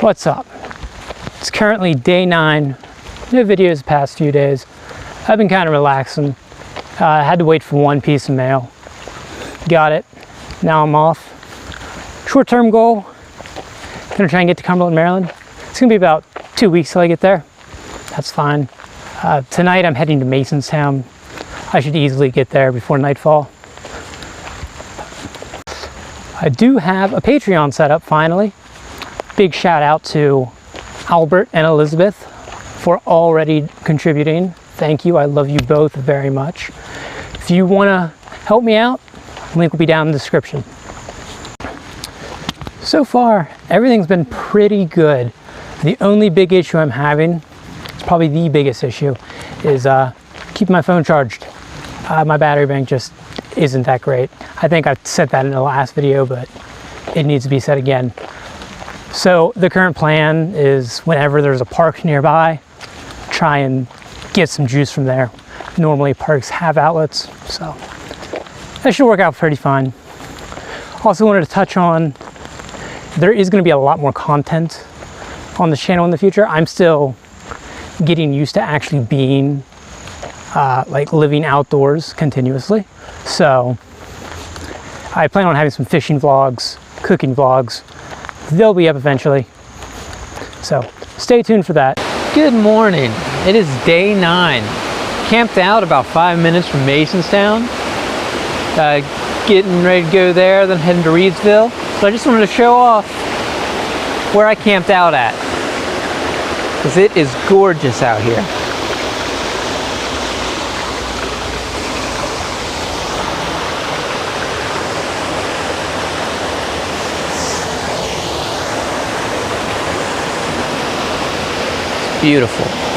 What's up? It's currently day 9. No videos the past few days. I've been kind of relaxing. I had to wait for one piece of mail. Got it. Now I'm off. Short-term goal, gonna try and get to Cumberland, Maryland. It's gonna be about 2 weeks till I get there. That's fine. Tonight I'm heading to Masonstown. I should easily get there before nightfall. I do have a Patreon set up finally. Big shout out to Albert and Elizabeth for already contributing. Thank you. I love you both very much. If you want to help me out, link will be down in the description. So far, everything's been pretty good. The only big issue I'm having, it's probably the biggest issue, is keeping my phone charged. My battery bank just isn't that great. I think I said that in the last video, but it needs to be said again. So the current plan is whenever there's a park nearby, try and get some juice from there. Normally parks have outlets, so that should work out pretty fine. Also wanted to touch on, there is going to be a lot more content on this channel in the future. I'm still getting used to actually being like living outdoors continuously. So I plan on having some fishing vlogs, cooking vlogs. They'll be up eventually. So stay tuned for that. Good morning. It is day 9. Camped out about 5 minutes from Masonstown. Getting ready to go there, then heading to Reedsville. So I just wanted to show off where I camped out at, because it is gorgeous out here. Beautiful.